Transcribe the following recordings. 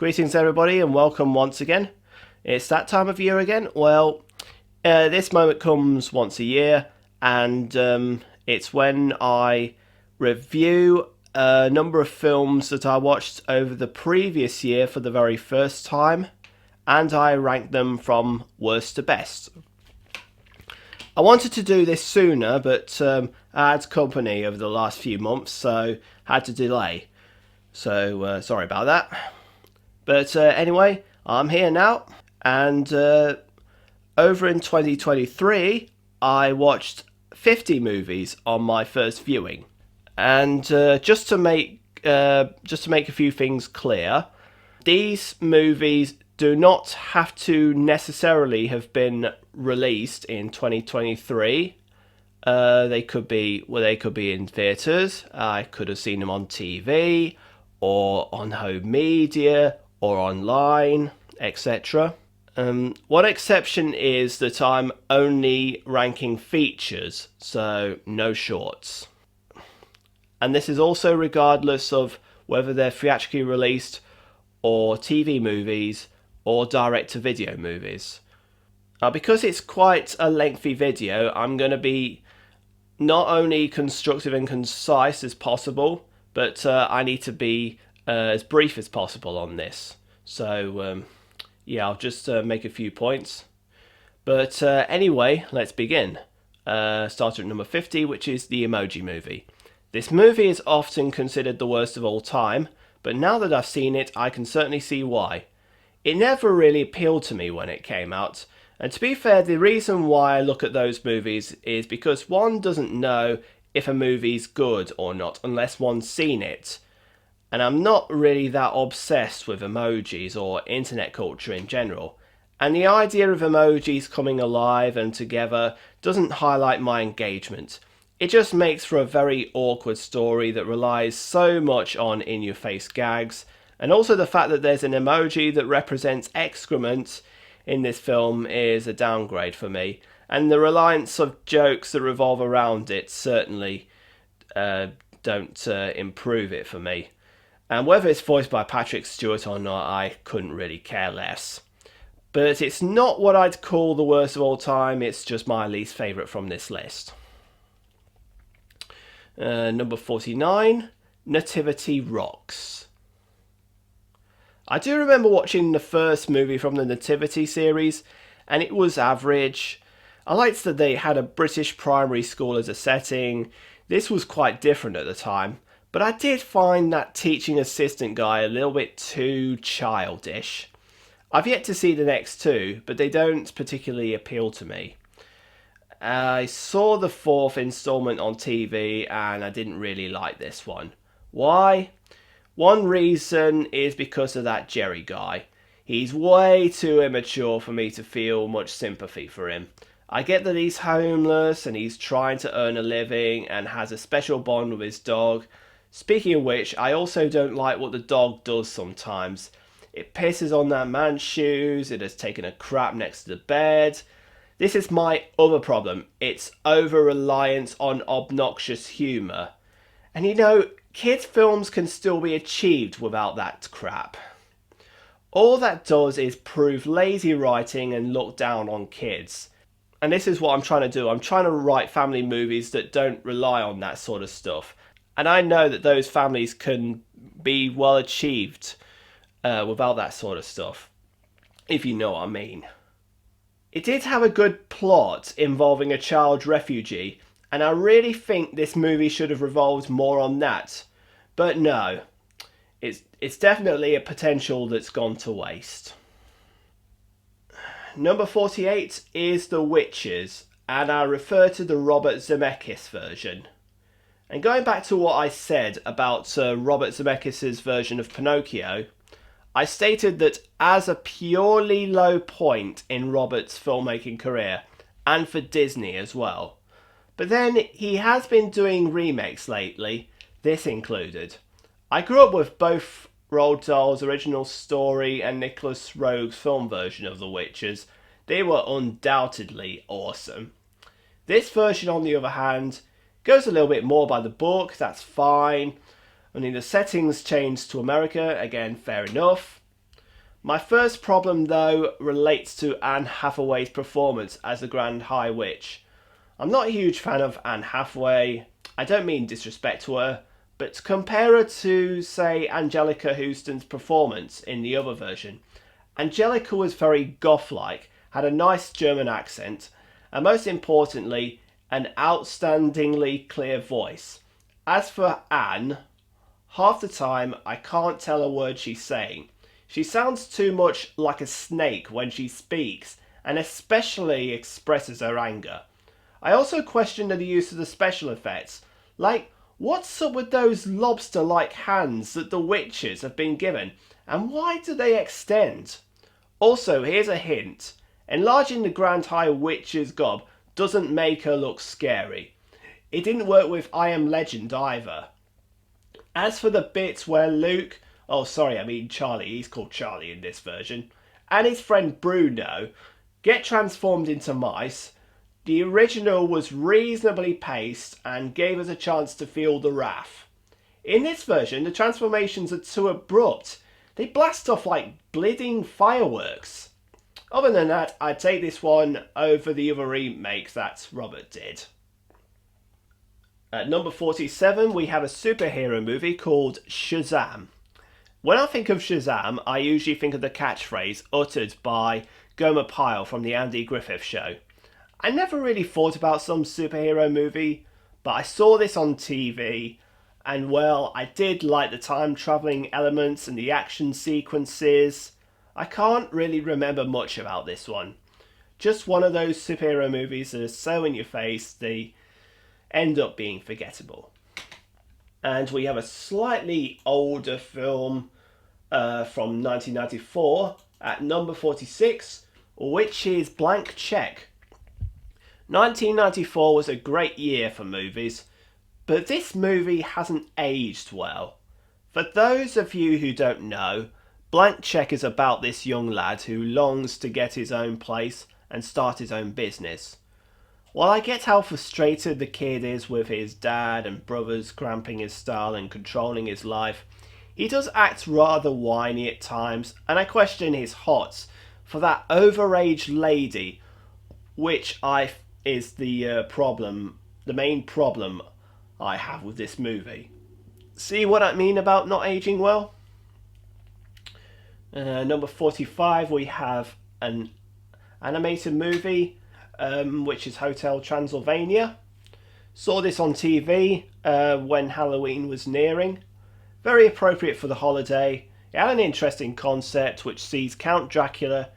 Greetings, everybody, and welcome once again. It's that time of year again. Well, this moment comes once a year, and it's when I review a number of films that I watched over the previous year for the very first time, and I rank them from worst to best. I wanted to do this sooner, but I had company over the last few months, so had to delay. So sorry about that. But anyway, I'm here now, and over in 2023, I watched 50 movies on my first viewing. And just to make a few things clear, these movies do not have to necessarily have been released in 2023. They could be in theaters. I could have seen them on TV or on home media or online, etc. One exception is that I'm only ranking features, so no shorts. And this is also regardless of whether they're theatrically released or TV movies or direct-to-video movies. Because it's quite a lengthy video, I'm going to be not only constructive and concise as possible, but I need to be as brief as possible on this. So, yeah, I'll just make a few points. But anyway, let's begin. Start at number 50, which is The Emoji Movie. This movie is often considered the worst of all time, but now that I've seen it, I can certainly see why. It never really appealed to me when it came out, and to be fair, the reason why I look at those movies is because one doesn't know if a movie's good or not unless one's seen it. And I'm not really that obsessed with emojis or internet culture in general. And the idea of emojis coming alive and together doesn't highlight my engagement. It just makes for a very awkward story that relies so much on in-your-face gags. And also the fact that there's an emoji that represents excrement in this film is a downgrade for me. And the reliance of jokes that revolve around it certainly don't improve it for me. And whether it's voiced by Patrick Stewart or not, I couldn't really care less. But it's not what I'd call the worst of all time, it's just my least favourite from this list. Number 49, Nativity Rocks. I do remember watching the first movie from the Nativity series, and it was average. I liked that they had a British primary school as a setting. This was quite different at the time. But I did find that teaching assistant guy a little bit too childish. I've yet to see the next two, but they don't particularly appeal to me. I saw the fourth installment on TV and I didn't really like this one. Why? One reason is because of that Jerry guy. He's way too immature for me to feel much sympathy for him. I get that he's homeless and he's trying to earn a living and has a special bond with his dog. Speaking of which, I also don't like what the dog does sometimes. It pisses on that man's shoes, it has taken a crap next to the bed. This is my other problem. It's over-reliance on obnoxious humour. And you know, kids' films can still be achieved without that crap. All that does is prove lazy writing and look down on kids. And this is what I'm trying to do. I'm trying to write family movies that don't rely on that sort of stuff. And I know that those families can be well achieved without that sort of stuff, if you know what I mean. It did have a good plot involving a child refugee, and I really think this movie should have revolved more on that. But no, it's definitely a potential that's gone to waste. Number 48 is The Witches, and I refer to the Robert Zemeckis version. And going back to what I said about Robert Zemeckis' version of Pinocchio, I stated that as a purely low point in Robert's filmmaking career, and for Disney as well. But then he has been doing remakes lately, this included. I grew up with both Roald Dahl's original story and Nicholas Roeg's film version of The Witches. They were undoubtedly awesome. This version, on the other hand, goes a little bit more by the book, that's fine. I mean, the settings changed to America, again, fair enough. My first problem, though, relates to Anne Hathaway's performance as the Grand High Witch. I'm not a huge fan of Anne Hathaway. I don't mean disrespect to her, but compare her to, say, Angelica Houston's performance in the other version. Angelica was very goth-like, had a nice German accent, and most importantly, an outstandingly clear voice. As for Anne, half the time I can't tell a word she's saying. She sounds too much like a snake when she speaks, and especially expresses her anger. I also question the use of the special effects. Like, what's up with those lobster-like hands that the witches have been given, and why do they extend? Also, here's a hint. Enlarging the Grand High Witch's gob doesn't make her look scary. It didn't work with I Am Legend either. As for the bits where Luke, Charlie, he's called Charlie in this version, and his friend Bruno get transformed into mice, the original was reasonably paced and gave us a chance to feel the wrath. In this version, the transformations are too abrupt. They blast off like bleeding fireworks. Other than that, I'd take this one over the other remakes that Robert did. At number 47, we have a superhero movie called Shazam. When I think of Shazam, I usually think of the catchphrase uttered by Gomer Pyle from the Andy Griffith Show. I never really thought about some superhero movie, but I saw this on TV, and well, I did like the time-travelling elements and the action sequences. I can't really remember much about this one. Just one of those superhero movies that are so in your face, they end up being forgettable. And we have a slightly older film from 1994 at number 46, which is Blank Check. 1994 was a great year for movies, but this movie hasn't aged well. For those of you who don't know, Blank Check is about this young lad who longs to get his own place and start his own business. While I get how frustrated the kid is with his dad and brothers cramping his style and controlling his life, he does act rather whiny at times, and I question his hots for that overaged lady, which is the main problem I have with this movie. See what I mean about not aging well? Number 45, we have an animated movie, which is Hotel Transylvania. Saw this on TV when Halloween was nearing. Very appropriate for the holiday. It had an interesting concept which sees Count Dracula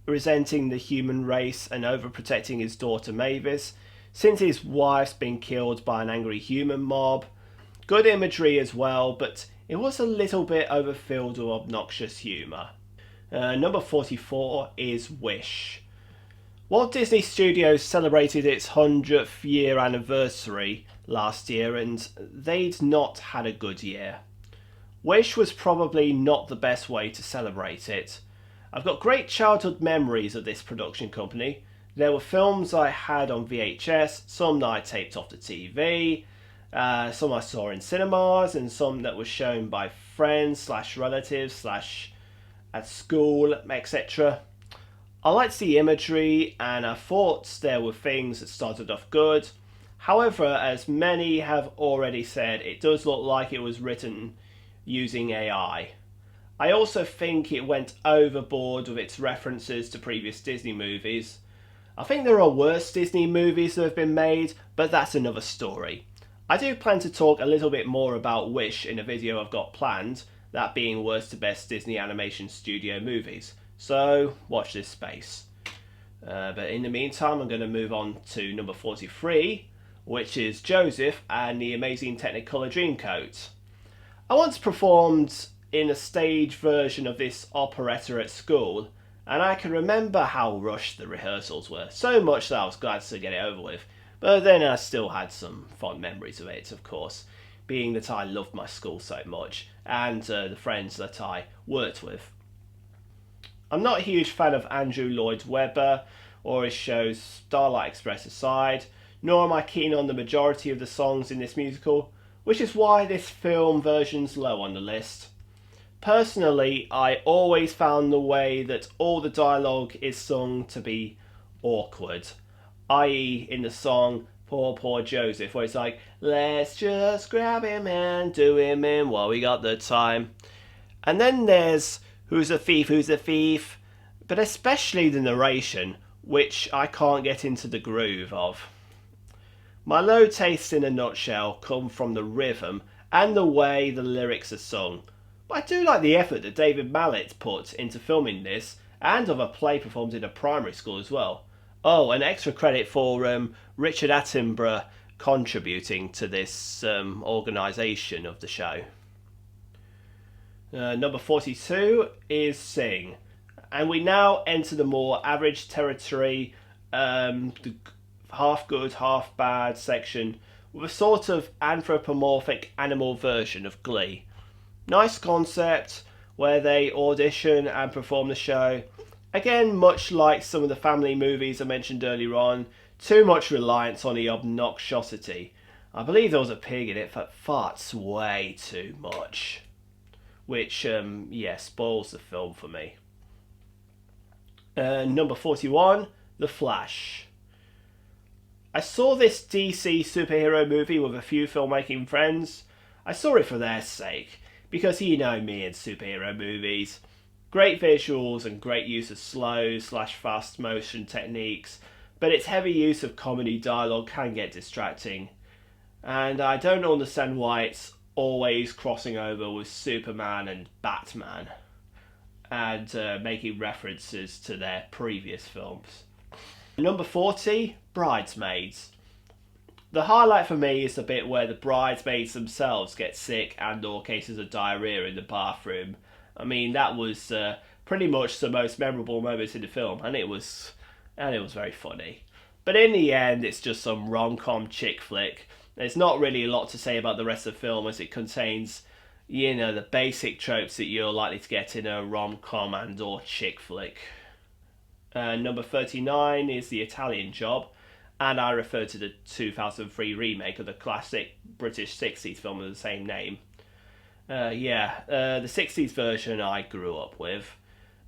resenting the human race and overprotecting his daughter Mavis, since his wife's been killed by an angry human mob. Good imagery as well, but it was a little bit overfilled with obnoxious humour. Number 44 is Wish. Walt Disney Studios celebrated its 100th year anniversary last year, and they'd not had a good year. Wish was probably not the best way to celebrate it. I've got great childhood memories of this production company. There were films I had on VHS, some that I taped off the TV, some I saw in cinemas, and some that were shown by friends / relatives / at school, etc. I liked the imagery, and I thought there were things that started off good. However, as many have already said, it does look like it was written using AI. I also think it went overboard with its references to previous Disney movies. I think there are worse Disney movies that have been made, but that's another story. I do plan to talk a little bit more about Wish in a video I've got planned, that being worst to best Disney Animation Studio movies, so watch this space. But in the meantime, I'm going to move on to number 43, which is Joseph and the Amazing Technicolor Dreamcoat. I once performed in a stage version of this operetta at school, and I can remember how rushed the rehearsals were, so much that I was glad to get it over with. But then I still had some fond memories of it, of course, being that I loved my school so much, and the friends that I worked with. I'm not a huge fan of Andrew Lloyd Webber or his shows Starlight Express aside, nor am I keen on the majority of the songs in this musical, which is why this film version's low on the list. Personally, I always found the way that all the dialogue is sung to be awkward, i.e. in the song Poor Poor Joseph, where it's like, let's just grab him and do him in while we got the time. And then there's who's a thief, but especially the narration, which I can't get into the groove of. My low tastes in a nutshell come from the rhythm and the way the lyrics are sung. But I do like the effort that David Mallet put into filming this and of a play performed in a primary school as well. Oh, an extra credit for Richard Attenborough contributing to this organisation of the show. Number 42 is Sing. And we now enter the more average territory, the half good, half bad section, with a sort of anthropomorphic animal version of Glee. Nice concept, where they audition and perform the show. Again, much like some of the family movies I mentioned earlier on, too much reliance on the obnoxiosity. I believe there was a pig in it that farts way too much. Which, spoils the film for me. Number 41, The Flash. I saw this DC superhero movie with a few filmmaking friends. I saw it for their sake, because you know me and superhero movies. Great visuals and great use of slow/fast motion techniques, but its heavy use of comedy dialogue can get distracting. And I don't understand why it's always crossing over with Superman and Batman and making references to their previous films. Number 40, Bridesmaids. The highlight for me is the bit where the bridesmaids themselves get sick and or cases of diarrhea in the bathroom. I mean, that was pretty much the most memorable moment in the film, and it was very funny. But in the end, it's just some rom-com chick flick. There's not really a lot to say about the rest of the film, as it contains, the basic tropes that you're likely to get in a rom-com and or chick flick. Number 39 is The Italian Job, and I refer to the 2003 remake of the classic British 60s film of the same name. The 60s version I grew up with.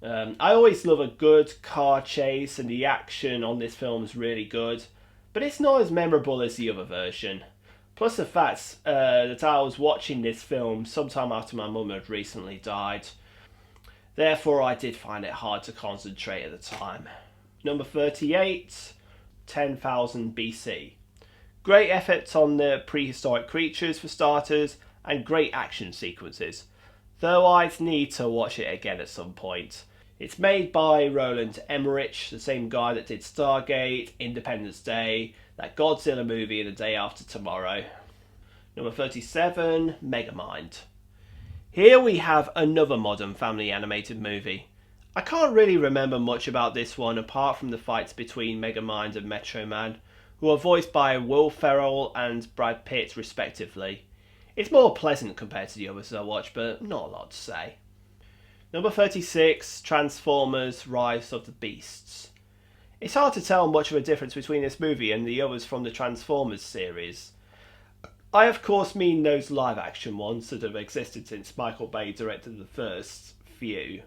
I always love a good car chase, and the action on this film is really good, but it's not as memorable as the other version. Plus the fact that I was watching this film sometime after my mum had recently died. Therefore, I did find it hard to concentrate at the time. Number 38, 10,000 BC. Great efforts on the prehistoric creatures for starters, and great action sequences, though I'd need to watch it again at some point. It's made by Roland Emmerich, the same guy that did Stargate, Independence Day, that Godzilla movie, and The Day After Tomorrow. Number 37, Megamind. Here we have another modern family animated movie. I can't really remember much about this one apart from the fights between Megamind and Metro Man, who are voiced by Will Ferrell and Brad Pitt respectively. It's more pleasant compared to the others I watched, but not a lot to say. Number 36, Transformers: Rise of the Beasts. It's hard to tell much of a difference between this movie and the others from the Transformers series. I of course mean those live action ones that have existed since Michael Bay directed the first few.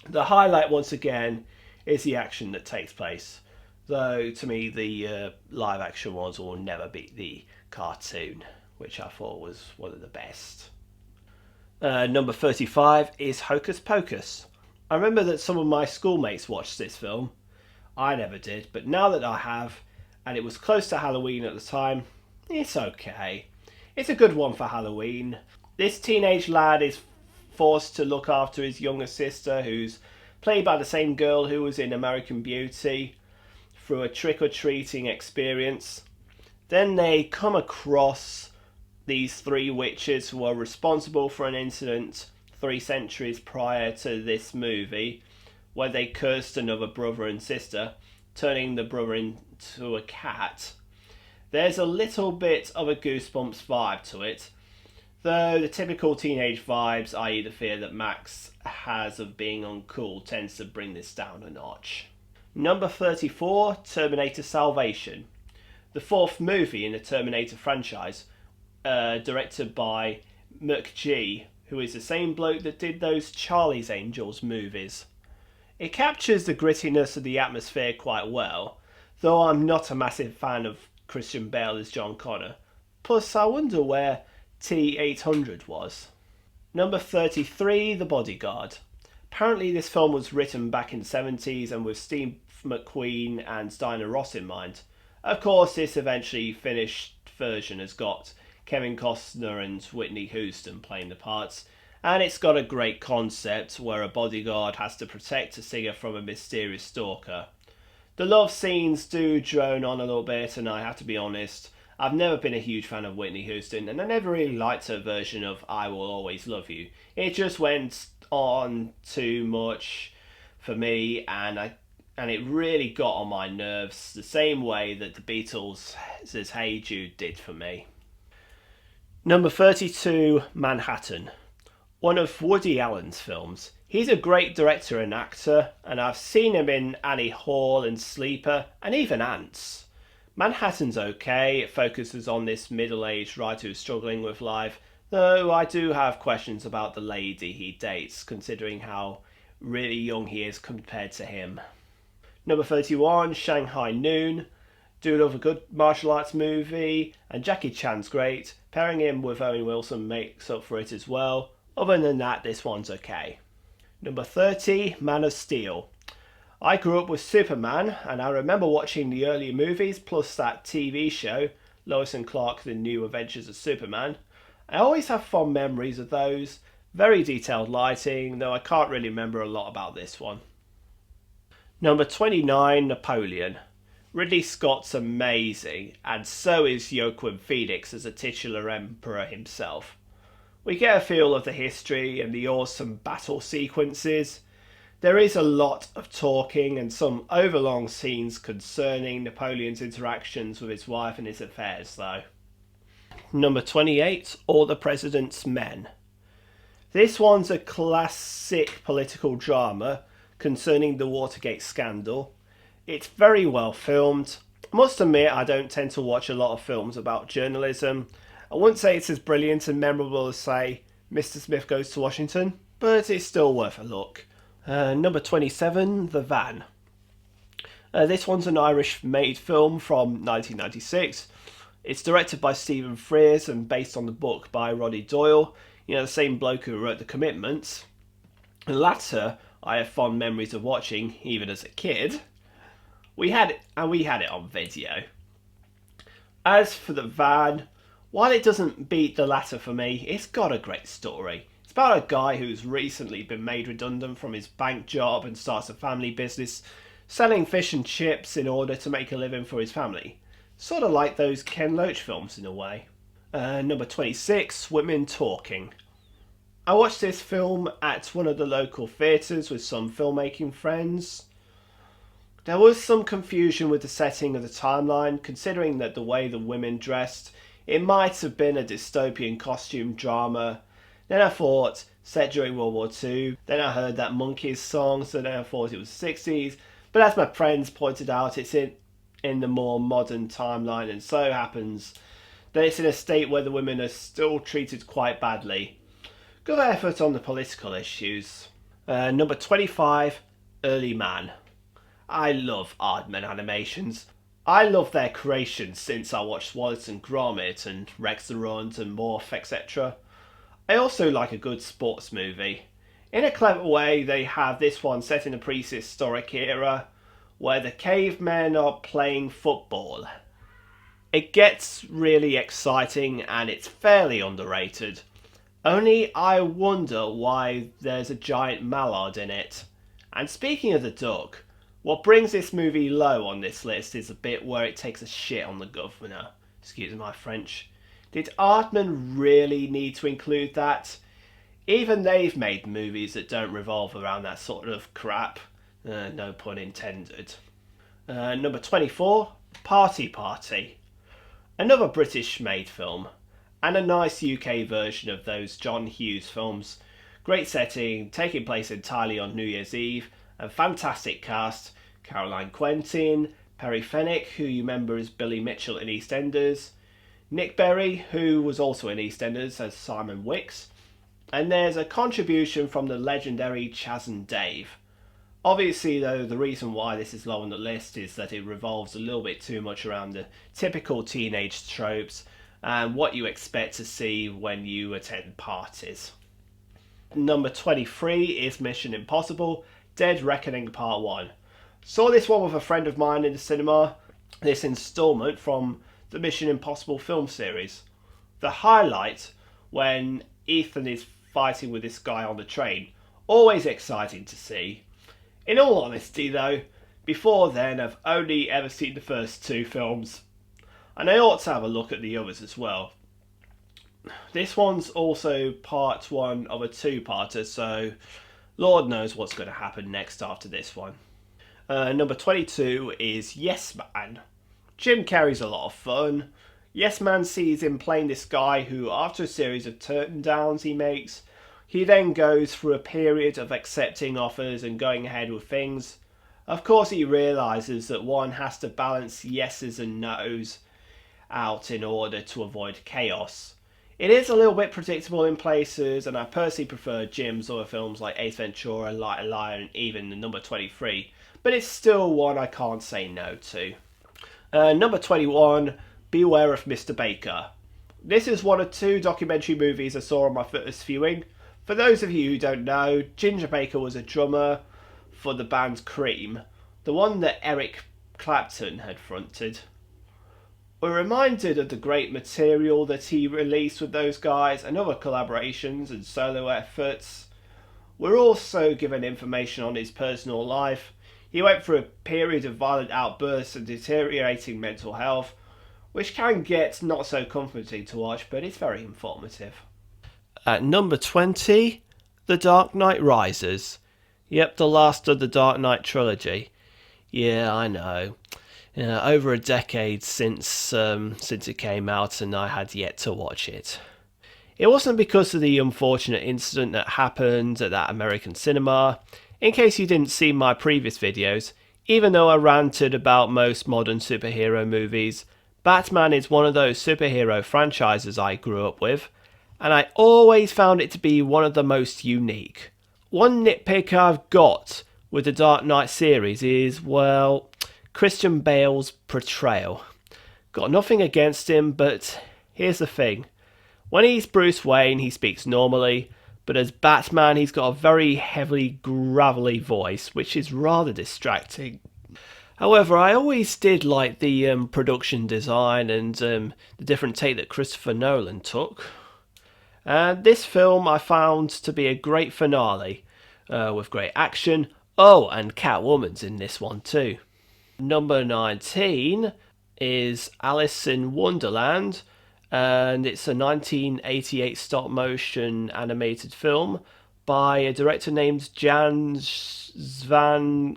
The highlight once again is the action that takes place, though to me the live action ones will never beat the cartoon, which I thought was one of the best. Number 35 is Hocus Pocus. I remember that some of my schoolmates watched this film. I never did, but now that I have, and it was close to Halloween at the time, it's okay. It's a good one for Halloween. This teenage lad is forced to look after his younger sister, who's played by the same girl who was in American Beauty, through a trick-or-treating experience. Then they come across these three witches who are responsible for an incident 3 centuries prior to this movie, where they cursed another brother and sister, turning the brother into a cat. There's a little bit of a Goosebumps vibe to it, though the typical teenage vibes, i.e. the fear that Max has of being uncool, tends to bring this down a notch. Number 34, Terminator Salvation. The 4th movie in the Terminator franchise, directed by McG, who is the same bloke that did those Charlie's Angels movies. It captures the grittiness of the atmosphere quite well, though I'm not a massive fan of Christian Bale as John Connor. Plus, I wonder where T-800 was. Number 33, The Bodyguard. Apparently this film was written back in the 70s and with Steve McQueen and Diana Ross in mind. Of course, this eventually finished version has got Kevin Costner and Whitney Houston playing the parts, and it's got a great concept where a bodyguard has to protect a singer from a mysterious stalker. The love scenes do drone on a little bit, and I have to be honest, I've never been a huge fan of Whitney Houston, and I never really liked her version of I Will Always Love You. It just went on too much for me, and it really got on my nerves the same way that the Beatles' Hey Jude did for me. Number 32, Manhattan. One of Woody Allen's films. He's a great director and actor, and I've seen him in Annie Hall and Sleeper, and even Ants. Manhattan's okay, it focuses on this middle-aged writer who's struggling with life, though I do have questions about the lady he dates, considering how really young he is compared to him. Number 31, Shanghai Noon. Do love a good martial arts movie, and Jackie Chan's great. Pairing him with Owen Wilson makes up for it as well. Other than that, this one's okay. Number 30, Man of Steel. I grew up with Superman, and I remember watching the earlier movies plus that TV show, Lois and Clark, The New Adventures of Superman. I always have fond memories of those. Very detailed lighting, though I can't really remember a lot about this one. Number 29, Napoleon. Ridley Scott's amazing, and so is Joaquin Phoenix as a titular emperor himself. We get a feel of the history and the awesome battle sequences. There is a lot of talking and some overlong scenes concerning Napoleon's interactions with his wife and his affairs, though. Number 28, All the President's Men. This one's a classic political drama concerning the Watergate scandal. It's very well filmed. I must admit I don't tend to watch a lot of films about journalism. I wouldn't say it's as brilliant and memorable as, say, Mr. Smith Goes to Washington, but it's still worth a look. Number 27, The Van. This one's an Irish-made film from 1996. It's directed by Stephen Frears and based on the book by Roddy Doyle, the same bloke who wrote The Commitments. The latter I have fond memories of watching, even as a kid. We had it on video. As for The Van, while it doesn't beat the latter for me, it's got a great story. It's about a guy who's recently been made redundant from his bank job and starts a family business selling fish and chips in order to make a living for his family. Sort of like those Ken Loach films in a way. Number 26, Women Talking. I watched this film at one of the local theatres with some filmmaking friends. There was some confusion with the setting of the timeline, considering that the way the women dressed, it might have been a dystopian costume drama. Then I thought, set during World War II. Then I heard that Monkeys song, so then I thought it was the 60s. But as my friends pointed out, it's in the more modern timeline, and so happens that it's in a state where the women are still treated quite badly. Good effort on the political issues. Number 25, Early Man. I love Aardman animations. I love their creations since I watched Wallace and Gromit and Rex the Runt and Morph, etc. I also like a good sports movie. In a clever way, they have this one set in a prehistoric era where the cavemen are playing football. It gets really exciting and it's fairly underrated. Only I wonder why there's a giant mallard in it. And speaking of the duck, what brings this movie low on this list is a bit where it takes a shit on the governor. Excuse my French. Did Aardman really need to include that? Even they've made movies that don't revolve around that sort of crap. No pun intended. Number 24, Party Party. Another British-made film. And a nice UK version of those John Hughes films. Great setting, taking place entirely on New Year's Eve, and fantastic cast. Caroline Quentin, Perry Fenwick, who you remember as Billy Mitchell in EastEnders, Nick Berry, who was also in EastEnders as Simon Wicks, And there's a contribution from the legendary Chas and Dave. Obviously, though, the reason why this is low on the list is that it revolves a little bit too much around the typical teenage tropes and what you expect to see when you attend parties. Number 23 is Mission Impossible Dead Reckoning Part 1. Saw this one with a friend of mine in the cinema, this instalment from the Mission Impossible film series. The highlight when Ethan is fighting with this guy on the train, always exciting to see. In all honesty though, before then I've only ever seen the first two films, and I ought to have a look at the others as well. This one's also part one of a two-parter, so Lord knows what's going to happen next after this one. Number 22 is Yes Man. Jim Carrey's a lot of fun. Yes Man sees him playing this guy who, after a series of turn-downs he makes, he then goes through a period of accepting offers and going ahead with things. Of course he realises that one has to balance yeses and nos out in order to avoid chaos. It is a little bit predictable in places, and I personally prefer Jim's other films like Ace Ventura, Light a Liar, and even the number 23, but it's still one I can't say no to. Number 21, Beware of Mr. Baker. This is one of two documentary movies I saw on my first viewing. For those of you who don't know, Ginger Baker was a drummer for the band Cream, the one that Eric Clapton had fronted. We're reminded of the great material that he released with those guys and other collaborations and solo efforts. We're also given information on his personal life. He went through a period of violent outbursts and deteriorating mental health, which can get not so comforting to watch, but it's very informative. At number 20, The Dark Knight Rises. Yep, the last of the Dark Knight trilogy. Yeah, I know. Over a decade since it came out, and I had yet to watch it. It wasn't because of the unfortunate incident that happened at that American cinema. In case you didn't see my previous videos, even though I ranted about most modern superhero movies, Batman is one of those superhero franchises I grew up with, and I always found it to be one of the most unique. One nitpick I've got with the Dark Knight series is, well, Christian Bale's portrayal. Got nothing against him, but here's the thing. When he's Bruce Wayne, he speaks normally, but as Batman, he's got a very heavily gravelly voice, which is rather distracting. However, I always did like the production design and the different take that Christopher Nolan took. And this film I found to be a great finale, with great action. Oh, and Catwoman's in this one too. Number 19 is Alice in Wonderland, and it's a 1988 stop-motion animated film by a director named Jan Svankmajer.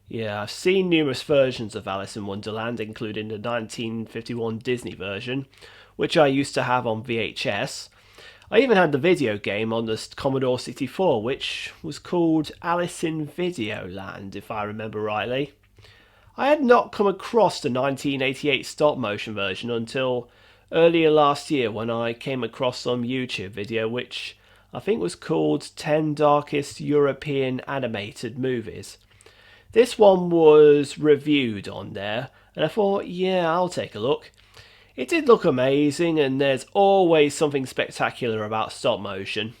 Yeah, I've seen numerous versions of Alice in Wonderland, including the 1951 Disney version, which I used to have on VHS. I even had the video game on the Commodore 64, which was called Alice in Videoland, if I remember rightly. I had not come across the 1988 stop-motion version until earlier last year when I came across some YouTube video which I think was called 10 Darkest European Animated Movies. This one was reviewed on there, and I thought, yeah, I'll take a look. It did look amazing, and there's always something spectacular about stop motion.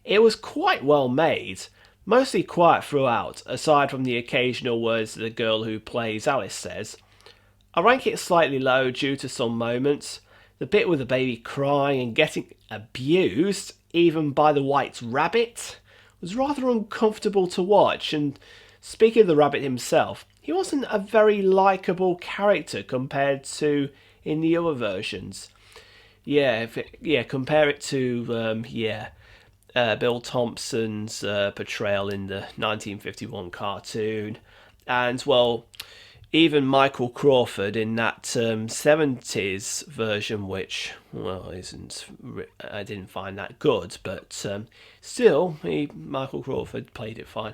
It was quite well made, mostly quiet throughout, aside from the occasional words that the girl who plays Alice says. I rank it slightly low due to some moments. The bit with the baby crying and getting abused, even by the white rabbit, was rather uncomfortable to watch, and speaking of the rabbit himself, he wasn't a very likeable character compared to in the other versions. Compare it to Bill Thompson's portrayal in the 1951 cartoon, and well, even Michael Crawford in that 70s version, which I didn't find that good, but still, Michael Crawford played it fine.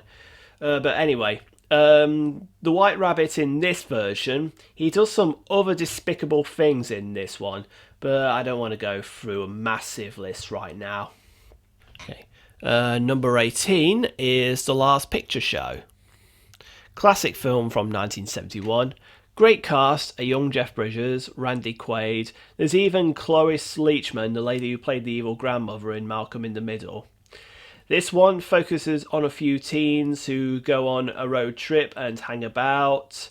But anyway, The White Rabbit in this version, he does some other despicable things in this one, but I don't want to go through a massive list right now. Okay. Number 18 is The Last Picture Show. Classic film from 1971. Great cast, a young Jeff Bridges, Randy Quaid. There's even Cloris Leachman, the lady who played the evil grandmother in Malcolm in the Middle. This one focuses on a few teens who go on a road trip and hang about.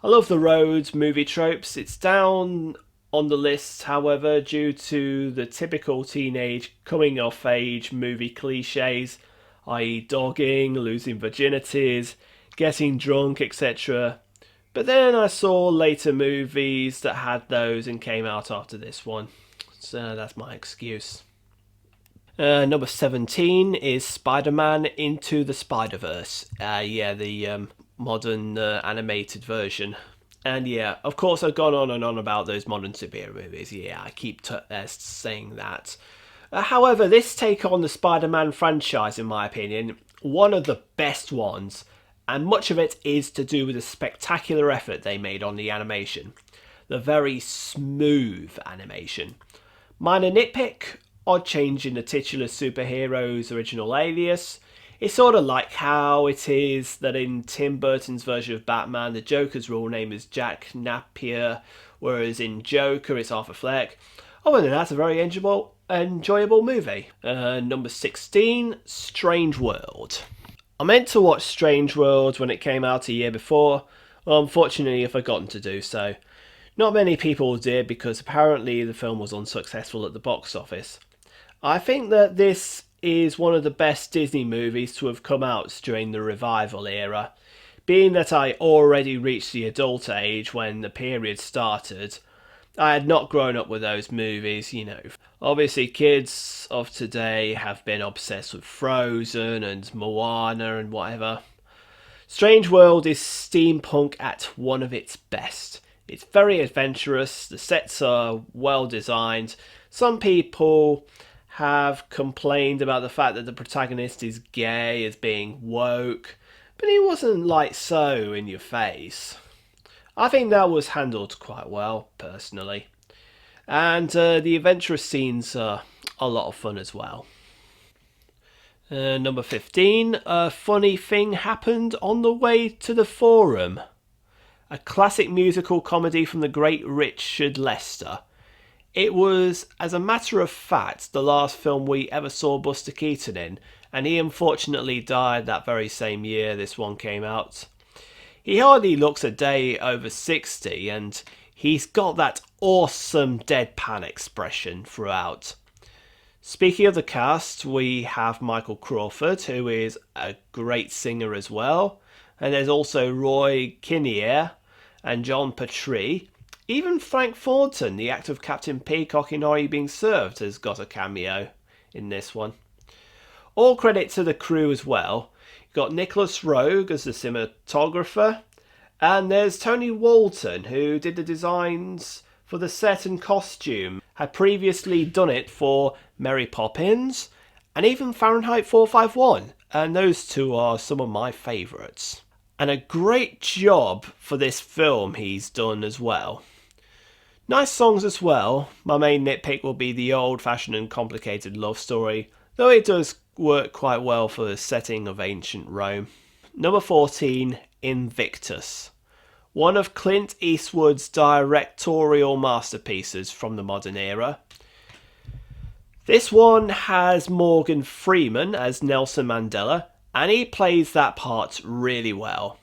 I love the road movie tropes. It's down on the list, however, due to the typical teenage coming-of-age movie cliches, i.e. dogging, losing virginities, getting drunk, etc. But then I saw later movies that had those and came out after this one. So that's my excuse. Number 17 is Spider-Man Into the Spider-Verse. The modern animated version. And yeah, of course I've gone on and on about those modern superhero movies. Yeah, I keep saying that. However, this take on the Spider-Man franchise, in my opinion, one of the best ones. And much of it is to do with the spectacular effort they made on the animation. The very smooth animation. Minor nitpick, odd change in the titular superhero's original alias. It's sort of like how it is that in Tim Burton's version of Batman, the Joker's real name is Jack Napier, whereas in Joker it's Arthur Fleck. Other than that, it's a very enjoyable movie. Number 16, Strange World. I meant to watch Strange World when it came out a year before. Unfortunately, I've forgotten to do so. Not many people did because apparently the film was unsuccessful at the box office. I think that this is one of the best Disney movies to have come out during the revival era. Being that I already reached the adult age when the period started, I had not grown up with those movies, you know. Obviously, kids of today have been obsessed with Frozen and Moana and whatever. Strange World is steampunk at one of its best. It's very adventurous, the sets are well designed. Some people have complained about the fact that the protagonist is gay as being woke, but he wasn't like so in your face. I think that was handled quite well, personally. And the adventurous scenes are a lot of fun as well. Number 15, a funny thing happened on the way to the Forum. A classic musical comedy from the great Richard Lester. It was, as a matter of fact, the last film we ever saw Buster Keaton in, and he unfortunately died that very same year this one came out. He hardly looks a day over 60, and he's got that awesome deadpan expression throughout. Speaking of the cast, we have Michael Crawford, who is a great singer as well, and there's also Roy Kinnear and John Petrie. Even Frank Thornton, the actor of Captain Peacock in Are You Being Served, has got a cameo in this one. All credit to the crew as well. You've got Nicholas Roeg as the cinematographer, and there's Tony Walton, who did the designs for the set and costume. Had previously done it for Mary Poppins and even Fahrenheit 451, and those two are some of my favourites. And a great job for this film he's done as well. Nice songs as well. My main nitpick will be the old-fashioned and complicated love story, though it does work quite well for the setting of ancient Rome. Number 14, Invictus. One of Clint Eastwood's directorial masterpieces from the modern era. This one has Morgan Freeman as Nelson Mandela, and he plays that part really well.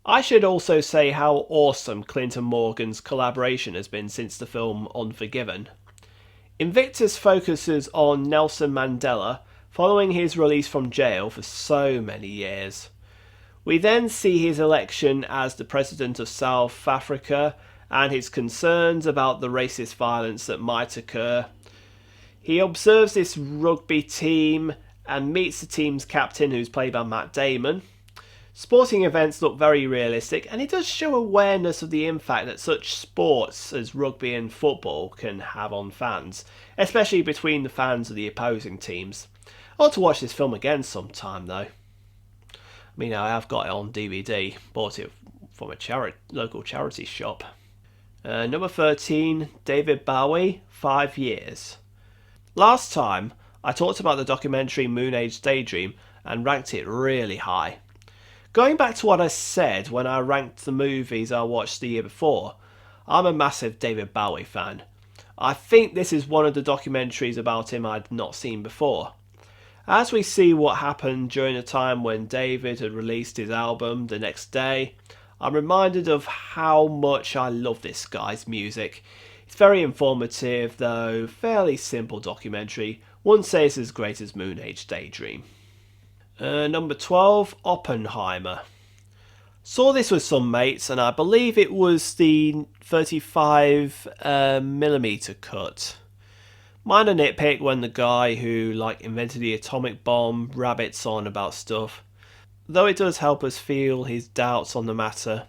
I should also say how awesome Clint and Morgan's collaboration has been since the film Unforgiven. Invictus focuses on Nelson Mandela following his release from jail for so many years. We then see his election as the president of South Africa and his concerns about the racist violence that might occur. He observes this rugby team and meets the team's captain, who's played by Matt Damon. Sporting events look very realistic, and it does show awareness of the impact that such sports as rugby and football can have on fans, especially between the fans of the opposing teams. I want to watch this film again sometime though. mean, I have got it on DVD. Bought it from a local charity shop. Number 13, David Bowie, 5 Years. Last time, I talked about the documentary Moon Age Daydream and ranked it really high. Going back to what I said when I ranked the movies I watched the year before, I'm a massive David Bowie fan. I think this is one of the documentaries about him I'd not seen before. As we see what happened during the time when David had released his album the next day, I'm reminded of how much I love this guy's music. It's very informative, though fairly simple documentary. Wouldn't say it's as great as Moon Age Daydream. Number 12, Oppenheimer. Saw this with some mates, and I believe it was the 35mm cut. Minor nitpick when the guy who invented the atomic bomb rabbits on about stuff, though it does help us feel his doubts on the matter.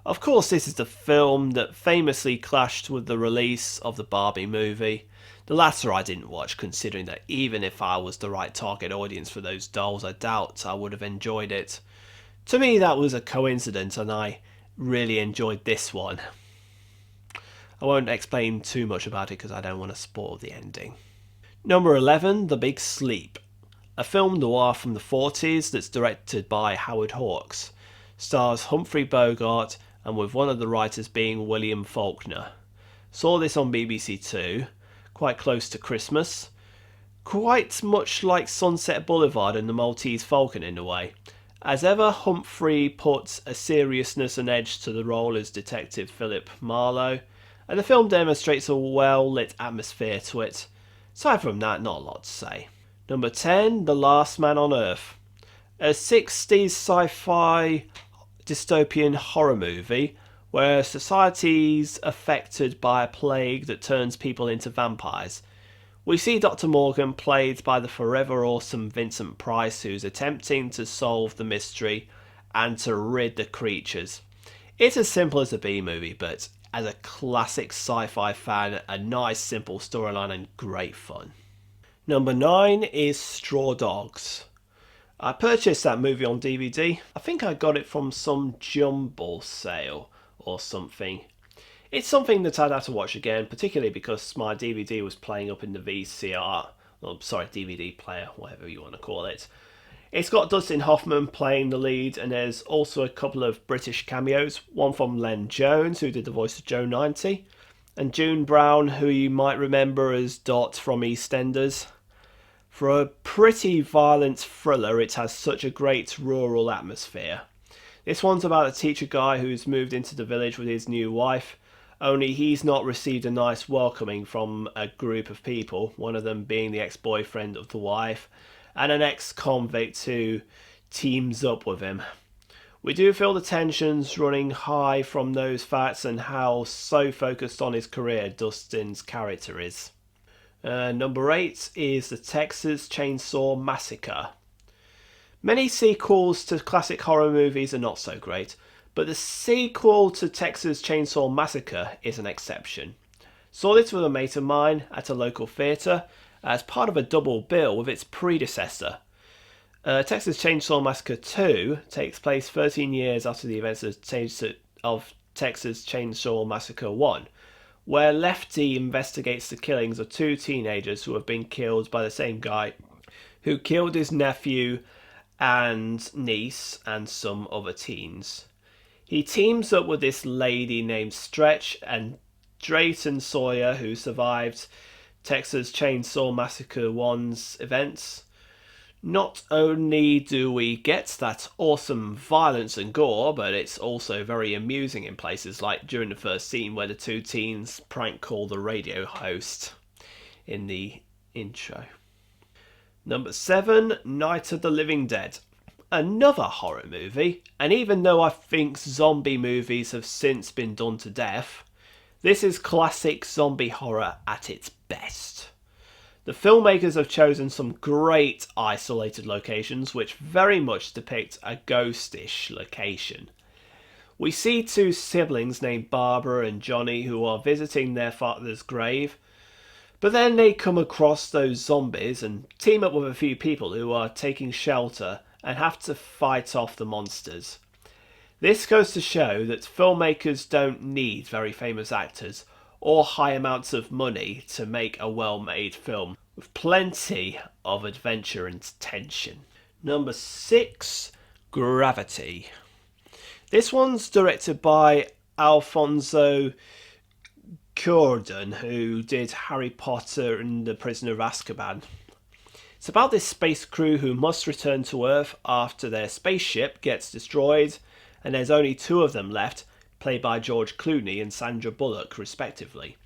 Of course, this is the film that famously clashed with the release of the Barbie movie. The latter I didn't watch, considering that even if I was the right target audience for those dolls, I doubt I would have enjoyed it. To me, that was a coincidence, and I really enjoyed this one. I won't explain too much about it because I don't want to spoil the ending. Number 11, The Big Sleep. A film noir from the 40s that's directed by Howard Hawks. Stars Humphrey Bogart, and with one of the writers being William Faulkner. Saw this on BBC Two, quite close to Christmas. Quite much like Sunset Boulevard and The Maltese Falcon in a way. As ever, Humphrey puts a seriousness and edge to the role as Detective Philip Marlowe, and the film demonstrates a well-lit atmosphere to it. Aside from that, not a lot to say. Number 10, The Last Man on Earth. A 60s sci-fi dystopian horror movie where society's affected by a plague that turns people into vampires. We see Dr. Morgan, played by the forever awesome Vincent Price, who's attempting to solve the mystery and to rid the creatures. It's as simple as a B-movie, but as a classic sci-fi fan, a nice simple storyline and great fun. Number 9 is Straw Dogs. I purchased that movie on DVD. I think I got it from some jumble sale or something. It's something that I'd have to watch again, particularly because my DVD was playing up in the DVD player, whatever you want to call it. It's got Dustin Hoffman playing the lead, and there's also a couple of British cameos, one from Len Jones, who did the voice of Joe 90, and June Brown, who you might remember as Dot from EastEnders. For a pretty violent thriller, it has such a great rural atmosphere. This one's about a teacher guy who's moved into the village with his new wife, only he's not received a nice welcoming from a group of people, one of them being the ex-boyfriend of the wife, and an ex-convict who teams up with him. We do feel the tensions running high from those facts and how so focused on his career Dustin's character is. Number 8 is the Texas Chainsaw Massacre. Many sequels to classic horror movies are not so great, but the sequel to Texas Chainsaw Massacre is an exception. Saw this with a mate of mine at a local theatre as part of a double bill with its predecessor. Texas Chainsaw Massacre 2 takes place 13 years after the events of Texas Chainsaw Massacre 1, where Lefty investigates the killings of 2 teenagers who have been killed by the same guy who killed his nephew and niece and some other teens. He teams up with this lady named Stretch and Drayton Sawyer, who survived Texas Chainsaw Massacre 1's events. Not only do we get that awesome violence and gore, but it's also very amusing in places like during the first scene where the 2 teens prank call the radio host in the intro. Number 7, Night of the Living Dead. Another horror movie, and even though I think zombie movies have since been done to death, this is classic zombie horror at its best. The filmmakers have chosen some great isolated locations which very much depict a ghostish location. We see 2 siblings named Barbara and Johnny who are visiting their father's grave, but then they come across those zombies and team up with a few people who are taking shelter and have to fight off the monsters. This goes to show that filmmakers don't need very famous actors or high amounts of money to make a well-made film with plenty of adventure and tension. Number 6, Gravity. This one's directed by Alfonso Cuarón, who did Harry Potter and the Prisoner of Azkaban. It's about this space crew who must return to Earth after their spaceship gets destroyed, and there's only 2 of them left, played by George Clooney and Sandra Bullock respectively.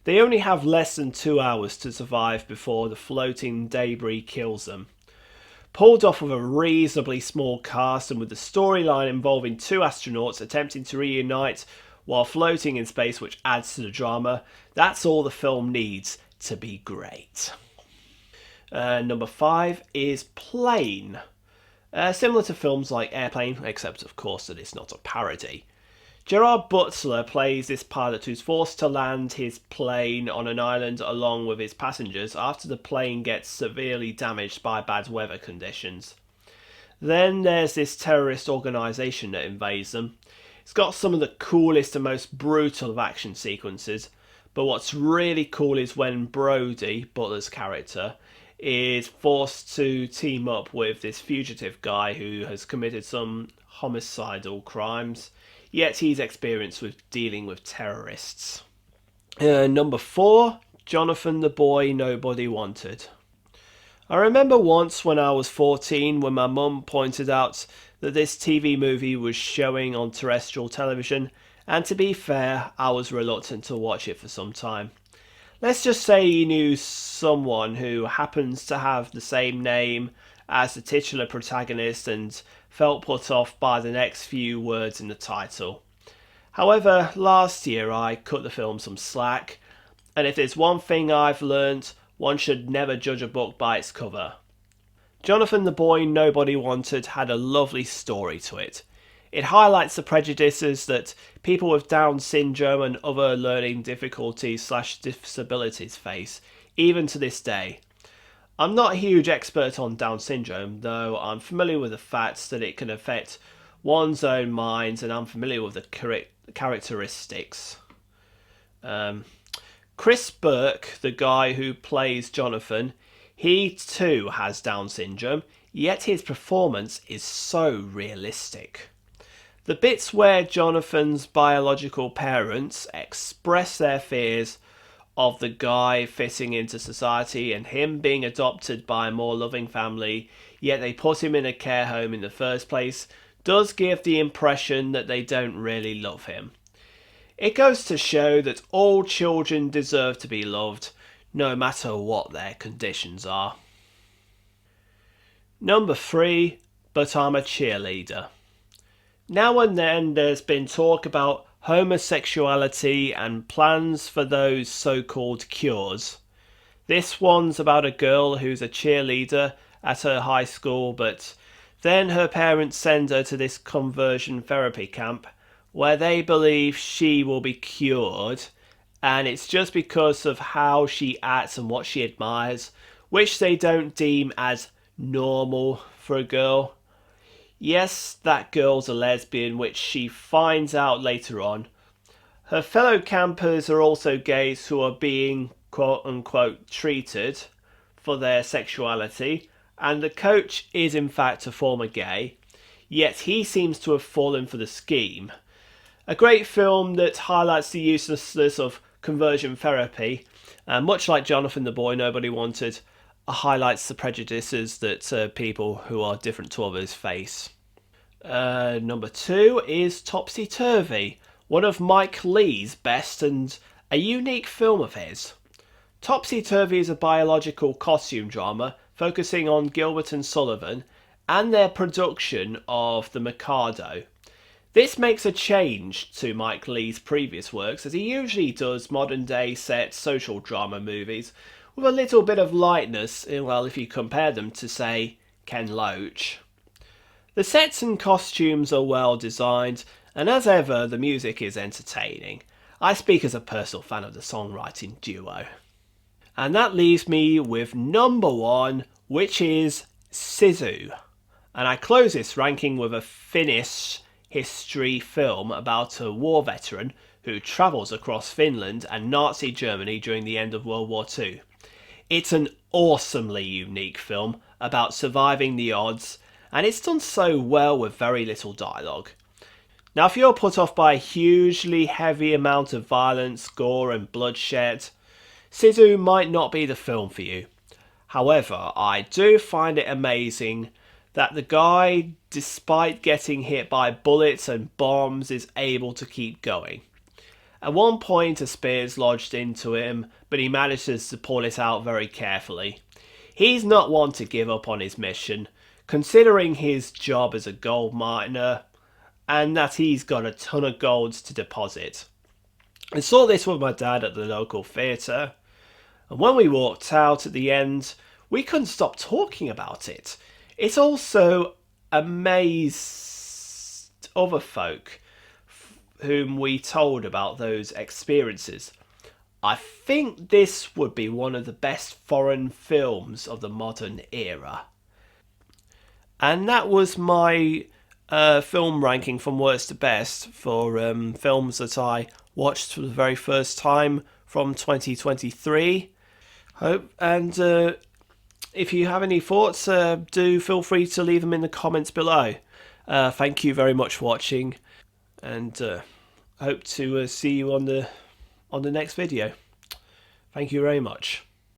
They only have less than 2 hours to survive before the floating debris kills them. Pulled off with a reasonably small cast and with the storyline involving 2 astronauts attempting to reunite while floating in space, which adds to the drama, that's all the film needs to be great. Number 5 is Plane. Similar to films like Airplane, except of course that it's not a parody. Gerard Butler plays this pilot who's forced to land his plane on an island along with his passengers after the plane gets severely damaged by bad weather conditions. Then there's this terrorist organisation that invades them. It's got some of the coolest and most brutal of action sequences, but what's really cool is when Brody, Butler's character, is forced to team up with this fugitive guy who has committed some homicidal crimes, yet he's experienced with dealing with terrorists. Number 4, Jonathan the Boy Nobody Wanted. I remember once when I was 14 when my mum pointed out that this TV movie was showing on terrestrial television, and to be fair, I was reluctant to watch it for some time. Let's just say he knew someone who happens to have the same name as the titular protagonist and felt put off by the next few words in the title. However, last year I cut the film some slack, and if there's one thing I've learnt, one should never judge a book by its cover. Jonathan the Boy Nobody Wanted had a lovely story to it. It highlights the prejudices that people with Down syndrome and other learning difficulties/disabilities face, even to this day. I'm not a huge expert on Down syndrome, though I'm familiar with the facts that it can affect one's own mind, and I'm familiar with the characteristics. Chris Burke, the guy who plays Jonathan, he too has Down syndrome, yet his performance is so realistic. The bits where Jonathan's biological parents express their fears of the guy fitting into society and him being adopted by a more loving family, yet they put him in a care home in the first place, does give the impression that they don't really love him. It goes to show that all children deserve to be loved, no matter what their conditions are. Number 3, But I'm a Cheerleader. Now and then there's been talk about homosexuality and plans for those so-called cures. This one's about a girl who's a cheerleader at her high school, but then her parents send her to this conversion therapy camp where they believe she will be cured, and it's just because of how she acts and what she admires, which they don't deem as normal for a girl. Yes, that girl's a lesbian, which she finds out later on. Her fellow campers are also gays who are being quote-unquote treated for their sexuality, and the coach is in fact a former gay, yet he seems to have fallen for the scheme. A great film that highlights the uselessness of conversion therapy, much like Jonathan the Boy Nobody Wanted, highlights the prejudices that people who are different to others face. Number 2 is Topsy Turvy, one of Mike Leigh's best and a unique film of his. Topsy Turvy is a biological costume drama focusing on Gilbert and Sullivan and their production of The Mikado. This makes a change to Mike Leigh's previous works, as he usually does modern day set social drama movies with a little bit of lightness, well, if you compare them to, say, Ken Loach. The sets and costumes are well designed, and as ever, the music is entertaining. I speak as a personal fan of the songwriting duo. And that leaves me with number 1, which is Sisu. And I close this ranking with a Finnish history film about a war veteran who travels across Finland and Nazi Germany during the end of World War II. It's an awesomely unique film about surviving the odds, and it's done so well with very little dialogue. Now, if you're put off by a hugely heavy amount of violence, gore and bloodshed, Sisu might not be the film for you. However, I do find it amazing that the guy, despite getting hit by bullets and bombs, is able to keep going. At one point a spear's lodged into him, but he manages to pull it out very carefully. He's not one to give up on his mission, considering his job as a gold miner, and that he's got a ton of golds to deposit. I saw this with my dad at the local theatre, and when we walked out at the end, we couldn't stop talking about it. It also amazed other folk whom we told about those experiences. I think this would be one of the best foreign films of the modern era. And that was my film ranking from worst to best for films that I watched for the very first time from 2023. If you have any thoughts, do feel free to leave them in the comments below. Thank you very much for watching, and hope to see you on the next video. Thank you very much.